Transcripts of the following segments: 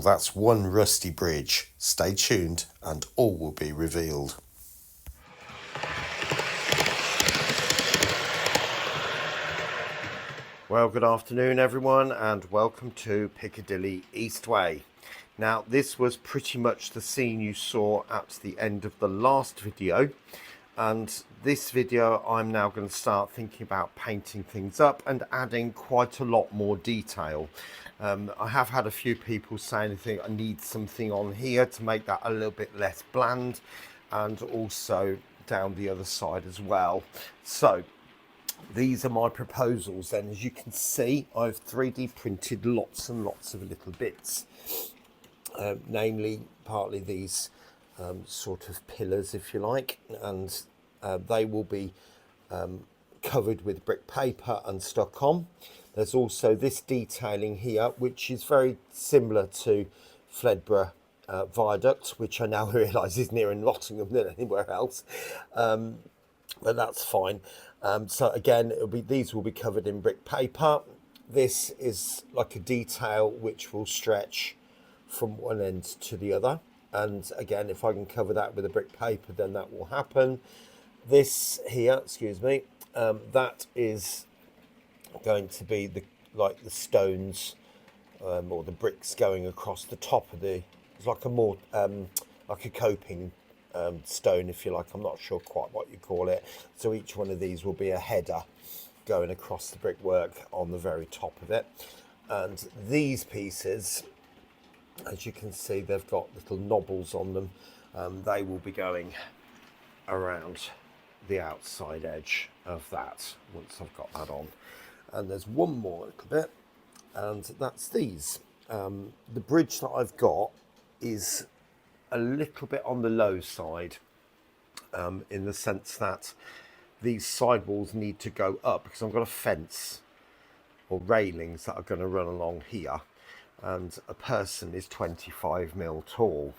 that's one rusty bridge. Stay tuned and all will be revealed. Well, good afternoon everyone and welcome to Piccadilly Eastway. Now this was pretty much the scene you saw at the end of the last video, and this video I'm now going to start thinking about painting things up and adding quite a lot more detail. I have had a few people saying I need something on here to make that a little bit less bland, and also down the other side as well. So these are my proposals then. As you can see, I've 3D printed lots and lots of little bits, namely partly these sort of pillars, if you like, and they will be covered with brick paper and stuck on. There's also this detailing here, which is very similar to Fledborough Viaduct, which I now realise is nearer in Nottingham than anywhere else, but that's fine. So again, these will be covered in brick paper. This is like a detail which will stretch from one end to the other, and again, if I can cover that with a brick paper, then that will happen. This here, excuse me, that is going to be the stones or the bricks going across the top of the, it's like a more like a coping stone, if you like. I'm not sure quite what you call it. So each one of these will be a header going across the brickwork on the very top of it. And these pieces, as you can see, they've got little knobbles on them. They will be going around the outside edge of that once I've got that on. And there's one more little bit, and that's these. The bridge that I've got is a little bit on the low side, in the sense that these sidewalls need to go up because I've got a fence or railings that are going to run along here, and a person is 25mm tall,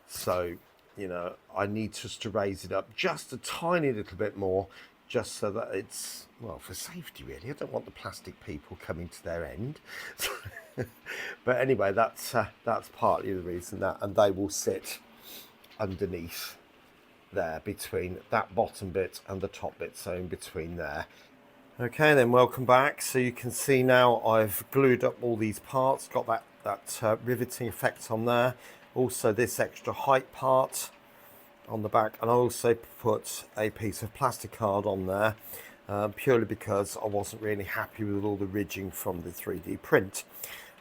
so you know I need just to raise it up just a tiny little bit more, just so that it's, well, for safety really. I don't want the plastic people coming to their end. But anyway, that's partly the reason that, and they will sit underneath there between that bottom bit and the top bit, so in between there. Okay then, welcome back. So you can see now I've glued up all these parts, got that riveting effect on there. Also this extra height part on the back, and I also put a piece of plastic card on there, purely because I wasn't really happy with all the ridging from the 3D print.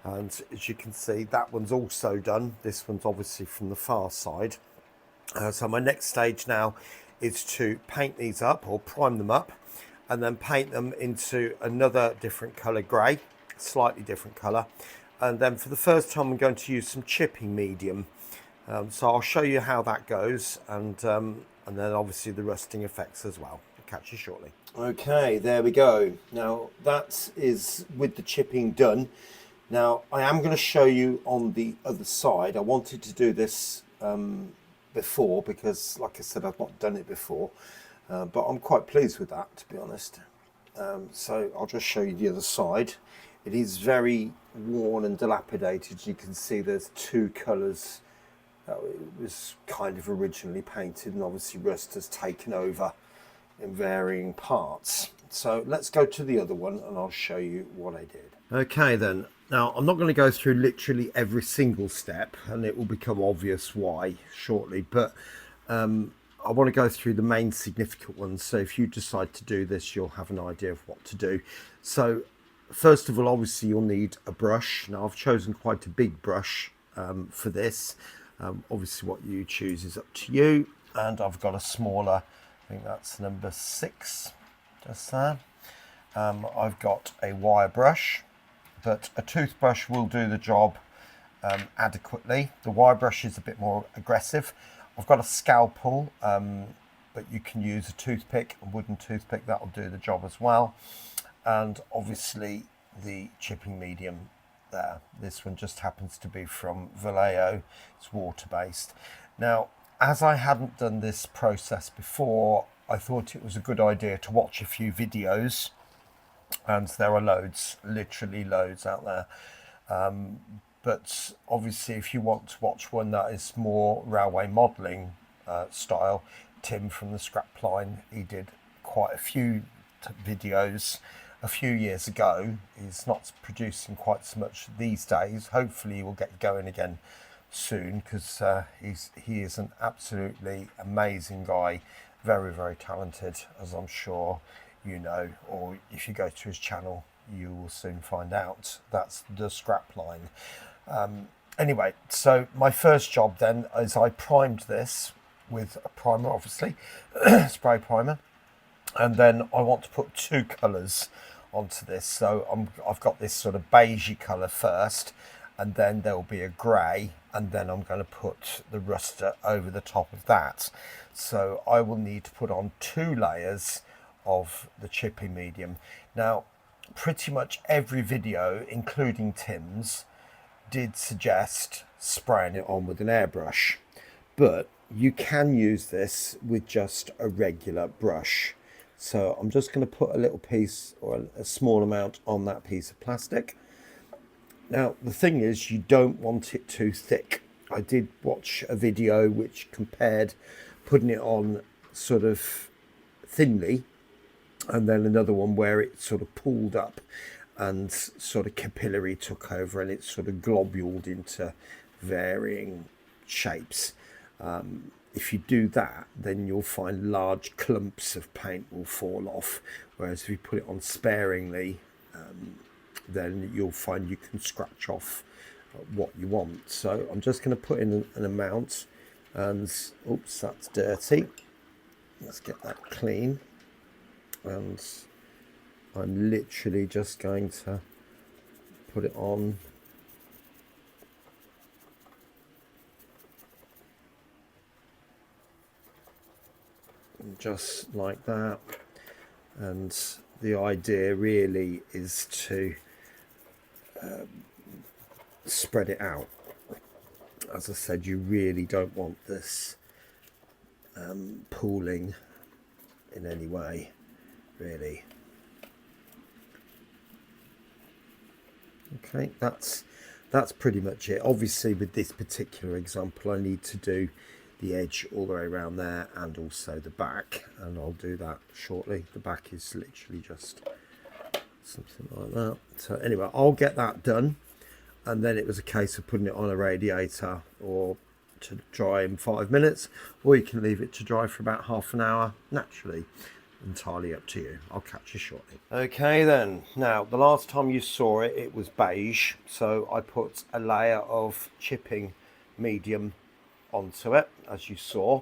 And as you can see, that one's also done. This one's obviously from the far side. So my next stage now is to paint these up, or prime them up, and then paint them into another different colour grey, slightly different colour. And then for the first time I'm going to use some chipping medium. So I'll show you how that goes, and then obviously the rusting effects as well. I'll catch you shortly. Okay, there we go. Now that is with the chipping done. Now I am going to show you on the other side. I wanted to do this before because, like I said, I've not done it before, but I'm quite pleased with that, to be honest. So I'll just show you the other side. It is very worn and dilapidated. You can see there's two colours. It was kind of originally painted, and obviously rust has taken over in varying parts. So let's go to the other one and I'll show you what I did. Okay then, now I'm not going to go through literally every single step, and it will become obvious why shortly, but I want to go through the main significant ones, so if you decide to do this you'll have an idea of what to do. So first of all, obviously you'll need a brush. Now I've chosen quite a big brush for this. Obviously what you choose is up to you, and I've got a smaller, I think that's number 6, just there. I've got a wire brush, but a toothbrush will do the job adequately. The wire brush is a bit more aggressive. I've got a scalpel, but you can use a toothpick, a wooden toothpick, that'll do the job as well. And obviously the chipping medium there. This one just happens to be from Vallejo. It's water-based. Now, as I hadn't done this process before, I thought it was a good idea to watch a few videos, and there are loads, literally loads out there. but obviously if you want to watch one that is more railway modelling style, Tim from the Scrapline, he did quite a few videos a few years ago. He's not producing quite so much these days. Hopefully he will get going again soon, because he is an absolutely amazing guy, very, very talented, as I'm sure you know, or if you go to his channel you will soon find out. That's the Scrapline. Anyway, so my first job then is I primed this with a primer, obviously, spray primer, and then I want to put two colours onto this. So I've got this sort of beigey colour first, and then there will be a grey, and then I'm going to put the ruster over the top of that. So I will need to put on 2 layers of the chipping medium. Now, pretty much every video, including Tim's, did suggest spraying it on with an airbrush, but you can use this with just a regular brush. So I'm just going to put a little piece, or a small amount, on that piece of plastic. Now the thing is, you don't want it too thick. I did watch a video which compared putting it on sort of thinly, and then another one where it sort of pulled up and sort of capillary took over, and it sort of globuled into varying shapes. If you do that, then you'll find large clumps of paint will fall off, whereas if you put it on sparingly, then you'll find you can scratch off what you want. So I'm just going to put in an amount, and oops, that's dirty. Let's get that clean. And I'm literally just going to put it on just like that. And the idea really is to spread it out. As I said, you really don't want this pooling in any way, really. Okay, that's pretty much it. Obviously with this particular example I need to do the edge all the way around there, and also the back, and I'll do that shortly. The back is literally just something like that. So anyway, I'll get that done, and then it was a case of putting it on a radiator or to dry in 5 minutes, or you can leave it to dry for about half an hour naturally. Entirely up to you. I'll catch you shortly. Okay then, now the last time you saw it, it was beige, so I put a layer of chipping medium onto it, as you saw,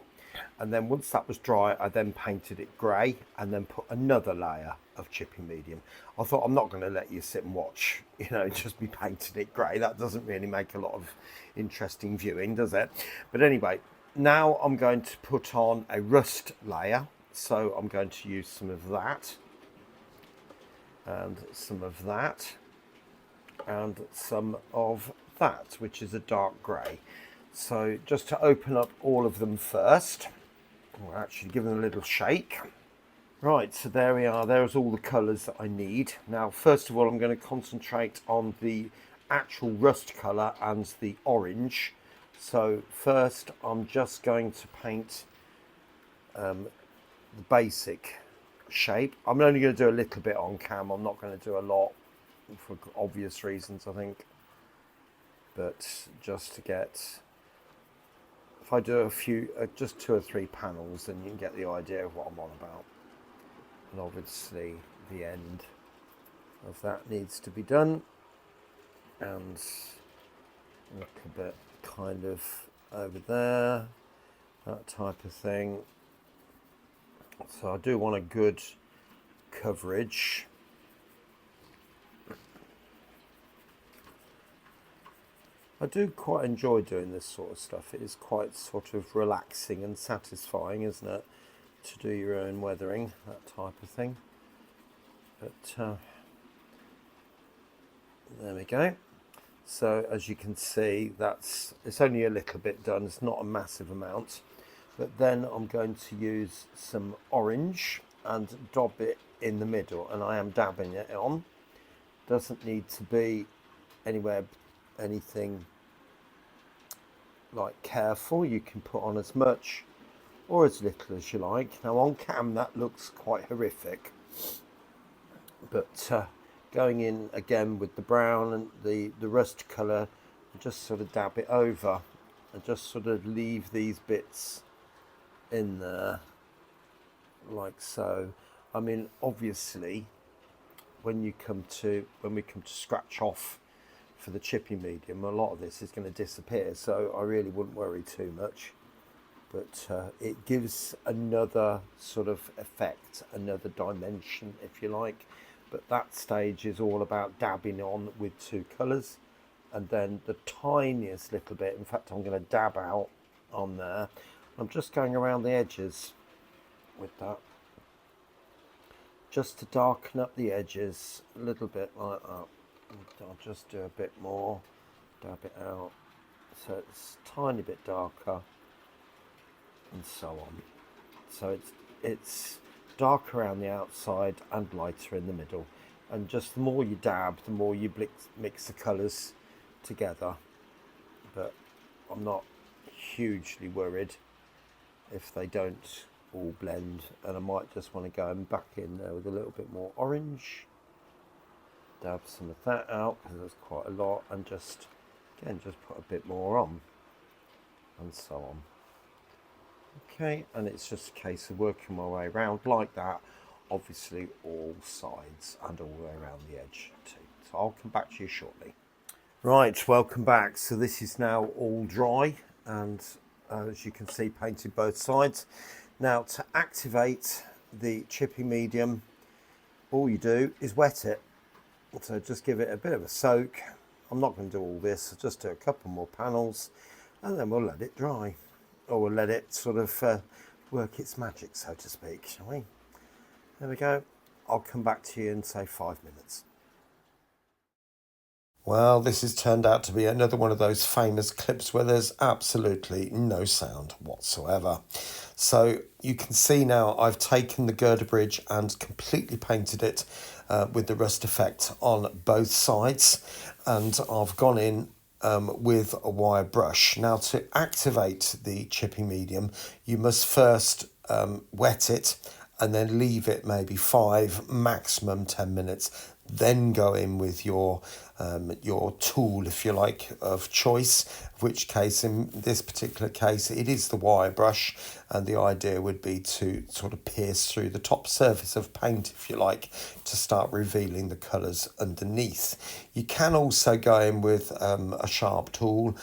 and then once that was dry I then painted it grey, and then put another layer of chipping medium. I thought, I'm not going to let you sit and watch, you know, just be painting it grey. That doesn't really make a lot of interesting viewing, does it? But anyway, now I'm going to put on a rust layer. So I'm going to use some of that, and some of that, and some of that, which is a dark grey. So just to open up all of them first, we'll actually give them a little shake. Right, so there we are. There's all the colours that I need. Now, first of all, I'm going to concentrate on the actual rust colour and the orange. So first, I'm just going to paint the basic shape. I'm only going to do a little bit on cam. I'm not going to do a lot for obvious reasons, I think. But just to get, if I do a few, just 2 or 3 panels, then you can get the idea of what I'm on about. And obviously the end of that needs to be done, and a little bit kind of over there, that type of thing. So I do want a good coverage. I do quite enjoy doing this sort of stuff. It is quite sort of relaxing and satisfying, isn't it, to do your own weathering, that type of thing. But there we go. So as you can see, it's only a little bit done. It's not a massive amount. But then I'm going to use some orange and dab it in the middle, and I am dabbing it on. Doesn't need to be anywhere anything like careful. You can put on as much or as little as you like. Now on cam that looks quite horrific, but going in again with the brown and the rust colour, and just sort of dab it over and just sort of leave these bits in there like so. I mean, obviously when we come to scratch off for the chippy medium, a lot of this is going to disappear, so I really wouldn't worry too much. But it gives another sort of effect, another dimension if you like. But that stage is all about dabbing on with two colours, and then the tiniest little bit, in fact I'm going to dab out on there. I'm just going around the edges with that, just to darken up the edges a little bit like that. I'll just do a bit more, dab it out so it's a tiny bit darker, and so on. So it's dark around the outside and lighter in the middle, and just the more you dab, the more you mix the colours together. But I'm not hugely worried if they don't all blend, and I might just want to go back in there with a little bit more orange, dab some of that out because there's quite a lot, and just again just put a bit more on, and so on. Okay, and it's just a case of working my way around like that, obviously all sides and all the way around the edge too. So I'll come back to you shortly. Right, welcome back. So this is now all dry, and as you can see, painted both sides. Now to activate the chippy medium, all you do is wet it. So just give it a bit of a soak. I'm not going to do all this, I'll just do a couple more panels and then we'll let it dry, or we'll let it sort of work its magic, so to speak, shall we? There we go. I'll come back to you in say 5 minutes. Well, this has turned out to be another one of those famous clips where there's absolutely no sound whatsoever. So you can see now I've taken the girder bridge and completely painted it with the rust effect on both sides, and I've gone in with a wire brush. Now to activate the chipping medium, you must first wet it and then leave it maybe 5, maximum 10 minutes. Then go in with your tool, if you like, of choice, which case in this particular case it is the wire brush, and the idea would be to sort of pierce through the top surface of paint, if you like, to start revealing the colours underneath. You can also go in with a sharp tool,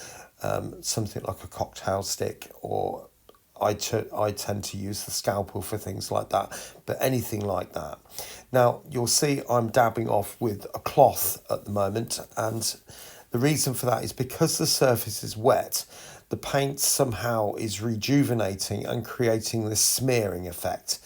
something like a cocktail stick, or I tend to use the scalpel for things like that, but anything like that. Now, you'll see I'm dabbing off with a cloth at the moment, and the reason for that is because the surface is wet, the paint somehow is rejuvenating and creating this smearing effect.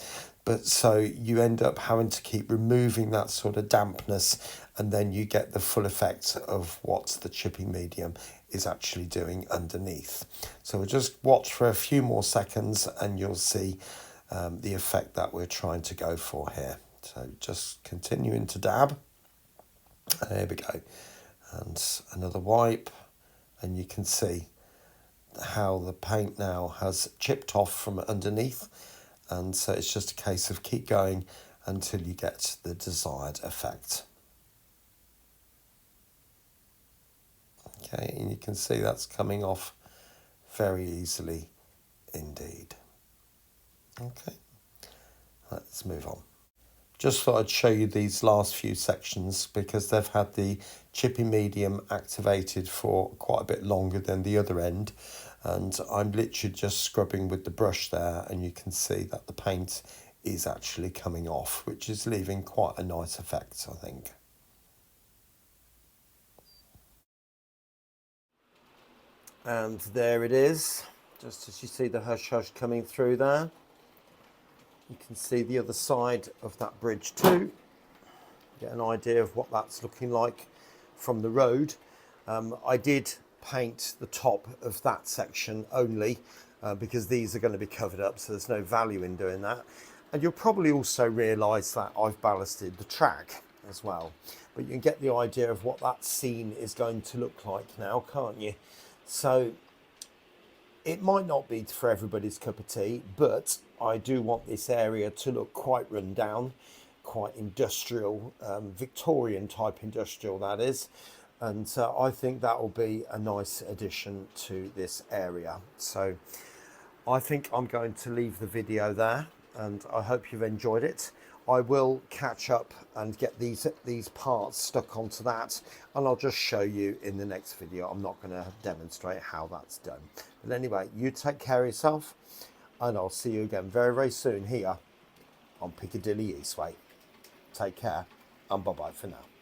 But so you end up having to keep removing that sort of dampness, and then you get the full effect of what the chipping medium is actually doing underneath. So we'll just watch for a few more seconds and you'll see the effect that we're trying to go for here. So just continuing to dab. There we go. And another wipe, and you can see how the paint now has chipped off from underneath, and so it's just a case of keep going until you get the desired effect. Okay, and you can see that's coming off very easily indeed. Okay, let's move on. Just thought I'd show you these last few sections because they've had the chippy medium activated for quite a bit longer than the other end, and I'm literally just scrubbing with the brush there, and you can see that the paint is actually coming off, which is leaving quite a nice effect, I think. And there it is, just as you see the hush hush coming through there. You can see the other side of that bridge too. Get an idea of what that's looking like from the road. I did paint the top of that section only because these are going to be covered up, so there's no value in doing that. And you'll probably also realise that I've ballasted the track as well. but you can get the idea of what that scene is going to look like now, can't you? So it might not be for everybody's cup of tea, but I do want this area to look quite run down, quite industrial, Victorian type industrial, that is. And I think that will be a nice addition to this area. So I think I'm going to leave the video there, and I hope you've enjoyed it. I will catch up and get these parts stuck onto that, and I'll just show you in the next video. I'm not going to demonstrate how that's done. But anyway, you take care of yourself, and I'll see you again very, very soon here on Piccadilly Eastway. Take care, and bye-bye for now.